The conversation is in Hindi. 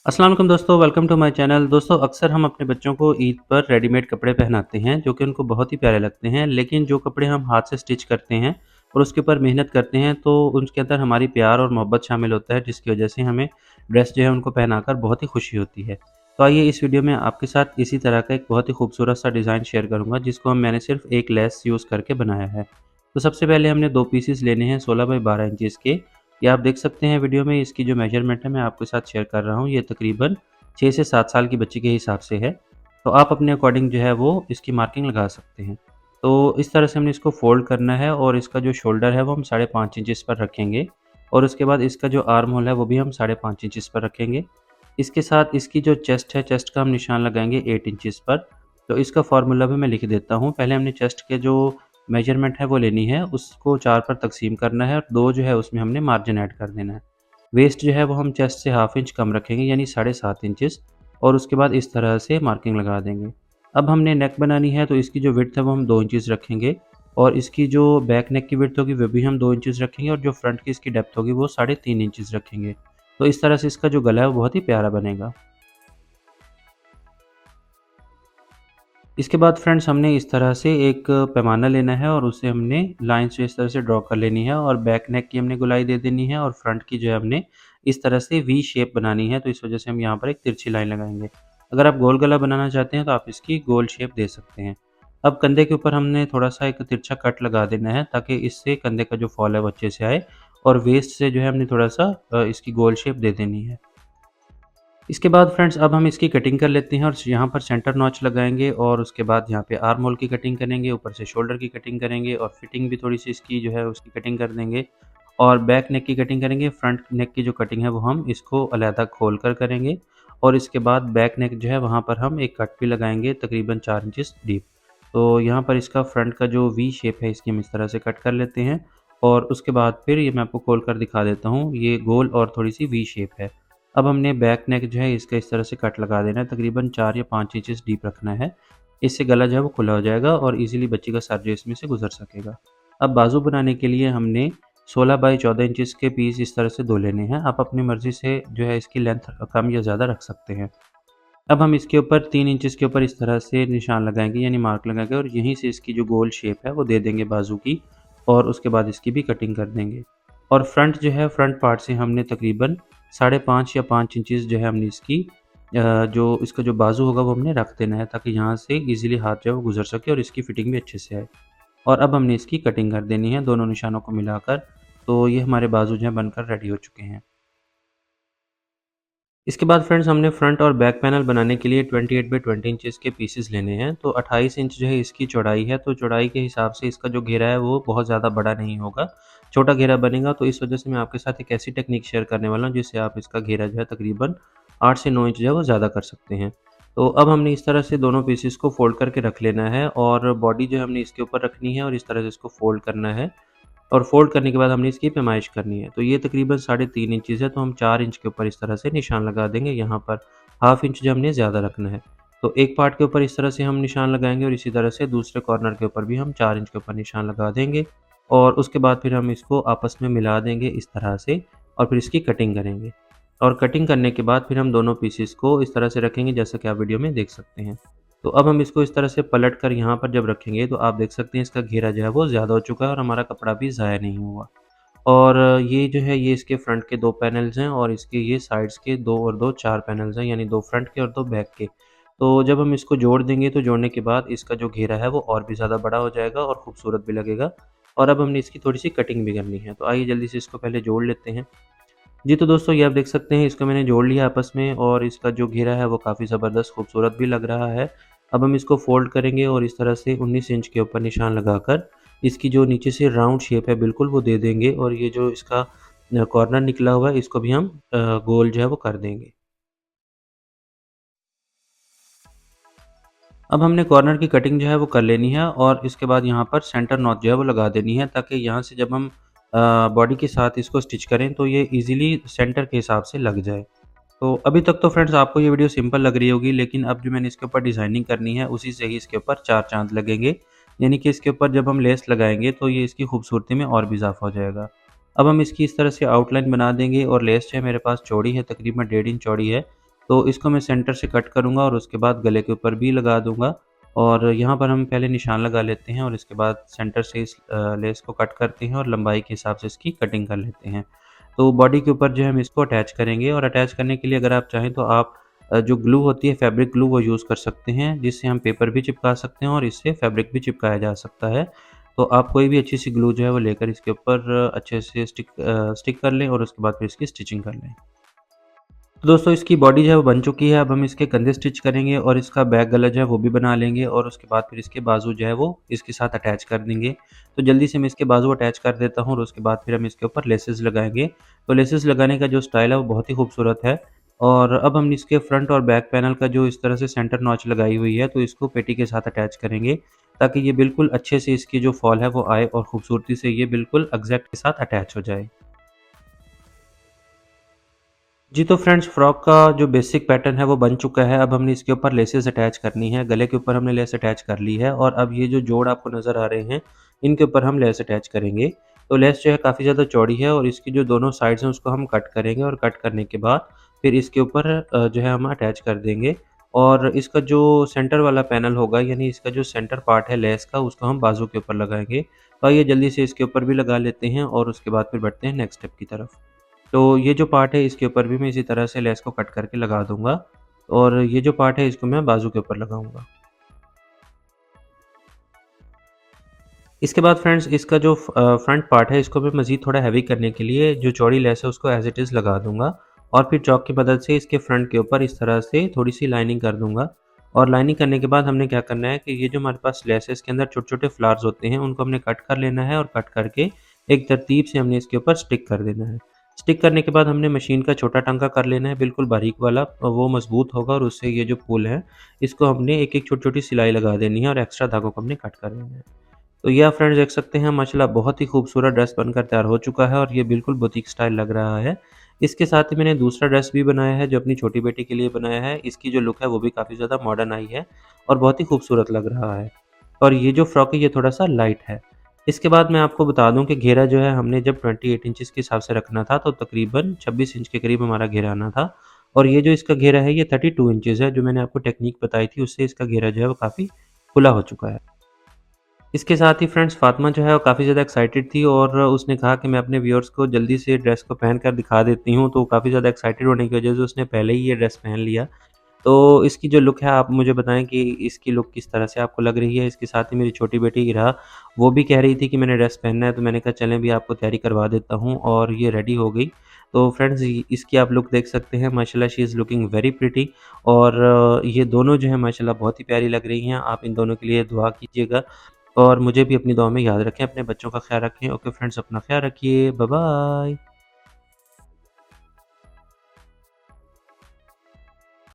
अस्सलाम वालेकुम दोस्तों, वेलकम टू माय चैनल। दोस्तों, अक्सर हम अपने बच्चों को ईद पर रेडीमेड कपड़े पहनाते हैं जो कि उनको बहुत ही प्यारे लगते हैं। लेकिन जो कपड़े हम हाथ से स्टिच करते हैं और उसके ऊपर मेहनत करते हैं तो उसके अंदर हमारी प्यार और मोहब्बत शामिल होता है, जिसकी वजह से हमें ड्रेस जो है उनको पहनाकर बहुत ही खुशी होती है। तो आइए इस वीडियो में आपके साथ इसी तरह का एक बहुत ही खूबसूरत सा डिज़ाइन शेयर करूँगा, जिसको मैंने सिर्फ एक लेस यूज़ करके बनाया है। तो सबसे पहले हमने 2 पीसेस लेने हैं 16 बाई 12 इंचेस के। ये आप देख सकते हैं वीडियो में, इसकी जो मेजरमेंट है मैं आपके साथ शेयर कर रहा हूँ। ये तकरीबन 6 से 7 साल की बच्ची के हिसाब से है। तो आप अपने अकॉर्डिंग जो है वो इसकी मार्किंग लगा सकते हैं। तो इस तरह से हमने इसको फ़ोल्ड करना है और इसका जो शोल्डर है वो हम 5.5 इंचेस पर रखेंगे और उसके बाद इसका जो आर्म होल है वो भी हम 5.5 इंचेस पर रखेंगे। इसके साथ इसकी जो चेस्ट है, चेस्ट का हम निशान लगाएँगे 8 इंचेस पर। तो इसका फ़ॉर्मूला भी मैं लिख देता हूँ। पहले हमने चेस्ट के जो मेजरमेंट है वो लेनी है, उसको 4 पर तक़सीम करना है और 2 जो है उसमें हमने मार्जिन ऐड कर देना है। वेस्ट जो है वो हम चेस्ट से हाफ इंच कम रखेंगे यानी 7.5 इंचेस और उसके बाद इस तरह से मार्किंग लगा देंगे। अब हमने नेक बनानी है तो इसकी जो विड्थ है वो हम 2 इंचेस रखेंगे और इसकी जो बैक नेक की विड्थ होगी वो भी हम 2 इंचेस रखेंगे और जो फ्रंट की इसकी डेप्थ होगी वो 3.5 इंचेस रखेंगे। तो इस तरह से इसका जो गला है वो बहुत ही प्यारा बनेगा। इसके बाद फ्रेंड्स हमने इस तरह से एक पैमाना लेना है और उसे हमने लाइन से इस तरह से ड्रॉ कर लेनी है और बैक नेक की हमने गोलाई दे देनी है और फ्रंट की जो है हमने इस तरह से वी शेप बनानी है। तो इस वजह से हम यहाँ पर एक तिरछी लाइन लगाएंगे। अगर आप गोल गला बनाना चाहते हैं तो आप इसकी गोल शेप दे सकते हैं। अब कंधे के ऊपर हमने थोड़ा सा एक तिरछा कट लगा देना है ताकि इससे कंधे का जो फॉल है वो अच्छे से आए और वेस्ट से जो है हमने थोड़ा सा इसकी गोल शेप दे देनी है। इसके बाद फ्रेंड्स अब हम इसकी कटिंग कर लेते हैं और यहाँ पर सेंटर नॉच लगाएँगे और उसके बाद यहाँ पे आर्म होल की कटिंग करेंगे, ऊपर से शोल्डर की कटिंग करेंगे और फिटिंग भी थोड़ी-सी इसकी जो है उसकी कटिंग कर देंगे और बैक नेक की कटिंग करेंगे। फ्रंट नेक की जो कटिंग है वो हम इसको अलहदा खोल कर करेंगे और इसके बाद बैक नेक जो है वहाँ पर हम एक कट भी लगाएँगे तकरीबन 4 इंचेस डीप। तो यहाँ पर इसका फ्रंट का जो वी शेप है इसकी हम इस तरह से कट कर लेते हैं और उसके बाद फिर ये मैं आपको खोल कर दिखा देता हूँ, ये गोल और थोड़ी-सी वी शेप है। अब हमने बैक नेक जो है इसका इस तरह से कट लगा देना है, तकरीबन 4 या 5 इंचेस डीप रखना है। इससे गला जो है वो खुला हो जाएगा और ईज़िली बच्ची का सर जो इसमें से गुज़र सकेगा। अब बाजू बनाने के लिए हमने 16 बाई 14 इंचेस के पीस इस तरह से 2 लेने हैं। आप अपनी मर्ज़ी से जो है इसकी लेंथ कम या ज़्यादा रख सकते हैं। अब हम इसके ऊपर 3 इंचेस के ऊपर इस तरह से निशान लगाएँगे यानी मार्क लगाएँगे और यहीं से इसकी जो गोल शेप है वो दे देंगे बाजू की और उसके बाद इसकी भी कटिंग कर देंगे। और फ्रंट जो है फ्रंट पार्ट से हमने तकरीबन 5.5 या 5 इंचेस जो है हमने इसकी जो इसका जो बाजू होगा वो हमने रख देना है ताकि यहाँ से ईज़िली हाथ जो है वो गुज़र सके और इसकी फिटिंग भी अच्छे से आए। और अब हमने इसकी कटिंग कर देनी है दोनों निशानों को मिलाकर। तो ये हमारे बाजू जो है बनकर रेडी हो चुके हैं। इसके बाद फ्रेंड्स हमने फ्रंट और बैक पैनल बनाने के लिए 28 बाई 20 इंचेस के पीसेस लेने हैं। तो 28 इंच जो है इसकी चौड़ाई है, तो चौड़ाई के हिसाब से इसका जो घेरा है वो बहुत ज़्यादा बड़ा नहीं होगा, छोटा घेरा बनेगा। तो इस वजह से मैं आपके साथ एक ऐसी टेक्निक शेयर करने वाला हूँ जिससे आप इसका घेरा जो है तकरीबन 8 से 9 इंच जो है वो ज़्यादा कर सकते हैं। तो अब हमने इस तरह से दोनों पीसेस को फ़ोल्ड करके रख लेना है और बॉडी जो है हमने इसके ऊपर रखनी है और इस तरह से इसको फ़ोल्ड करना है। और फ़ोल्ड करने के बाद हमने इसकी पैमाइश करनी है। तो ये तकरीबन 3.5 इंचेज़ है, तो हम 4 इंच के ऊपर इस तरह से निशान लगा देंगे। यहाँ पर हाफ़ इंच जो हमने ज़्यादा रखना है। तो एक पार्ट के ऊपर इस तरह से हम निशान लगाएँगे और इसी तरह से दूसरे कॉर्नर के ऊपर भी हम 4 इंच के ऊपर निशान लगा देंगे और उसके बाद फिर हम इसको आपस में मिला देंगे इस तरह से और फिर इसकी कटिंग करेंगे। और कटिंग करने के बाद फिर हम दोनों पीसेस को इस तरह से रखेंगे जैसा कि आप वीडियो में देख सकते हैं। तो अब हम इसको इस तरह से पलट कर यहाँ पर जब रखेंगे तो आप देख सकते हैं इसका घेरा जो है वो ज़्यादा हो चुका है और हमारा कपड़ा भी ज़ाया नहीं हुआ। और ये जो है ये इसके फ्रंट के 2 पैनल्स हैं और इसके ये साइड्स के 2 और 2 4 पैनल्स हैं, यानी 2 फ्रंट के और 2 बैक के। तो जब हम इसको जोड़ देंगे तो जोड़ने के बाद इसका जो घेरा है वो और भी ज़्यादा बड़ा हो जाएगा और खूबसूरत भी लगेगा। और अब हमने इसकी थोड़ी-सी कटिंग भी करनी है। तो आइए जल्दी से इसको पहले जोड़ लेते हैं। जी, तो दोस्तों ये आप देख सकते हैं इसको मैंने जोड़ लिया आपस में और इसका जो घेरा है वो काफ़ी ज़बरदस्त खूबसूरत भी लग रहा है। अब हम इसको फ़ोल्ड करेंगे और इस तरह से 19 इंच के ऊपर निशान लगाकर इसकी जो नीचे से राउंड शेप है बिल्कुल वो दे देंगे और ये जो इसका कॉर्नर निकला हुआ है इसको भी हम गोल जो है वो कर देंगे। अब हमने कॉर्नर की कटिंग जो है वो कर लेनी है और इसके बाद यहाँ पर सेंटर नॉच जो है वो लगा देनी है ताकि यहाँ से जब हम बॉडी के साथ इसको स्टिच करें तो ये ईज़िली सेंटर के हिसाब से लग जाए। तो अभी तक तो फ्रेंड्स आपको ये वीडियो सिंपल लग रही होगी, लेकिन अब जो मैंने इसके ऊपर डिज़ाइनिंग करनी है उसी से ही इसके ऊपर 4 चाँद लगेंगे। यानी कि इसके ऊपर जब हम लेस लगाएँगे तो ये इसकी खूबसूरती में और भी इज़ाफ़ा हो जाएगा। अब हम इसकी इस तरह से आउटलाइन बना देंगे और लेस जो है मेरे पास चौड़ी है, तकरीबन 1.5 इंच चौड़ी है। तो इसको मैं सेंटर से कट करूँगा और उसके बाद गले के ऊपर भी लगा दूँगा और यहाँ पर हम पहले निशान लगा लेते हैं और इसके बाद सेंटर से इस लेस को कट करते हैं और लंबाई के हिसाब से इसकी कटिंग कर लेते हैं। तो बॉडी के ऊपर जो है हम इसको अटैच करेंगे और अटैच करने के लिए अगर आप चाहें तो आप जो ग्लू होती है फैब्रिक ग्लू वो यूज़ कर सकते हैं, जिससे हम पेपर भी चिपका सकते हैं और इससे फैब्रिक भी चिपकाया जा सकता है। तो आप कोई भी अच्छी सी ग्लू जो है वो लेकर इसके ऊपर अच्छे से स्टिक कर लें और उसके बाद फिर इसकी स्टिचिंग कर लें। तो दोस्तों इसकी बॉडी जो है वो बन चुकी है, अब हम इसके कंधे स्टिच करेंगे और इसका बैक गला जो है वो भी बना लेंगे और उसके बाद फिर इसके बाजू जो है वो इसके साथ अटैच कर देंगे। तो जल्दी से मैं इसके बाजू अटैच कर देता हूँ और उसके बाद फिर हम इसके ऊपर लेसेस लगाएँगे। तो लेसेस लगाने का जो स्टाइल है वो बहुत ही खूबसूरत है और अब हम इसके फ्रंट और बैक पैनल का जो इस तरह से सेंटर नॉच लगाई हुई है, तो इसको पेटी के साथ अटैच करेंगे ताकि ये बिल्कुल अच्छे से इसकी जो फॉल है वो आए और खूबसूरती से ये बिल्कुल एग्ज़ैक्ट के साथ अटैच हो जाए। जी, तो फ्रेंड्स फ्रॉक का जो बेसिक पैटर्न है वो बन चुका है, अब हमने इसके ऊपर लेसेस अटैच करनी है, गले के ऊपर हमने लेस अटैच कर ली है और अब ये जो जोड़ आपको नज़र आ रहे हैं, इनके ऊपर हम लेस अटैच करेंगे। तो लेस जो है काफ़ी ज़्यादा चौड़ी है और इसकी जो दोनों साइड्स हैं उसको हम कट करेंगे और कट करने के बाद फिर इसके ऊपर जो है हम अटैच कर देंगे और इसका जो सेंटर वाला पैनल होगा यानी इसका जो सेंटर पार्ट है लेस का उसको हम बाजू के ऊपर लगाएँगे। तो आइए जल्दी से इसके ऊपर भी लगा लेते हैं और उसके बाद फिर बढ़ते हैं नेक्स्ट स्टेप की तरफ। तो ये जो पार्ट है इसके ऊपर भी मैं इसी तरह से लेस को कट करके लगा दूँगा और ये जो पार्ट है इसको मैं बाजू के ऊपर लगाऊँगा। इसके बाद फ्रेंड्स इसका जो फ्रंट पार्ट है इसको मैं मज़ीद थोड़ा हेवी करने के लिए जो चौड़ी लेस है उसको एज़ इट इज़ लगा दूँगा और फिर चॉक की मदद से इसके फ्रंट के ऊपर इस तरह से थोड़ी-सी लाइनिंग कर दूँगा और लाइनिंग करने के बाद हमने क्या करना है कि ये जो हमारे पास लेस है इसके अंदर छोटे-छोटे फ्लावर्स होते हैं उनको हमने कट कर लेना है और कट करके एक तरतीब से हमने इसके ऊपर स्टिक कर देना है। स्टिक करने के बाद हमने मशीन का छोटा टाँका कर लेना है बिल्कुल बारीक वाला वो मज़बूत होगा और उससे ये जो फूल है इसको हमने एक-एक छोटी-छोटी सिलाई लगा देनी है और एक्स्ट्रा धागों को हमने कट कर देना है। तो ये आप फ्रेंड्स देख सकते हैं माशाल्लाह बहुत ही खूबसूरत ड्रेस बनकर तैयार हो चुका है और ये बिल्कुल बुटीक स्टाइल लग रहा है। इसके साथ ही मैंने दूसरा ड्रेस भी बनाया है जो अपनी छोटी बेटी के लिए बनाया है। इसकी जो लुक है वो भी काफ़ी ज़्यादा मॉडर्न आई है और बहुत ही खूबसूरत लग रहा है। और ये जो फ्रॉक है ये थोड़ा-सा लाइट है। इसके बाद मैं आपको बता दूँ कि घेरा जो है हमने जब 28 इंचेस के हिसाब से रखना था तो तकरीबन 26 इंच के करीब हमारा घेरा आना था। और ये जो इसका घेरा है ये 32 इंचेस है जो मैंने आपको टेक्नीक बताई थी उससे इसका घेरा जो है वो काफ़ी खुला हो चुका है। इसके साथ ही फ्रेंड्स फ़ातिमा जो है वो काफ़ी ज़्यादा एक्साइटेड थी और उसने कहा कि मैं अपने व्यूअर्स को जल्दी से ड्रेस को पहन कर दिखा देती हूँ, तो काफ़ी ज़्यादा एक्साइटेड होने की वजह से उसने पहले ही ये ड्रेस पहन लिया। तो इसकी जो लुक है आप मुझे बताएँ कि इसकी लुक किस तरह से आपको लग रही है? इसके साथ ही मेरी छोटी बेटी इरा, वो भी कह रही थी कि मैंने ड्रेस पहनना है, तो मैंने कहा चलें भी आपको तैयारी करवा देता हूँ और ये रेडी हो गई। तो फ्रेंड्स इसकी आप लुक देख सकते हैं माशाल्लाह she is looking very pretty और ये दोनों जो है माशाल्लाह बहुत ही प्यारी लग रही हैं। आप इन दोनों के लिए दुआ कीजिएगा और मुझे भी अपनी दुआ में याद रखें, अपने बच्चों का ख़्याल रखें। ओके फ्रेंड्स अपना ख़्याल रखिए, बाय बाय।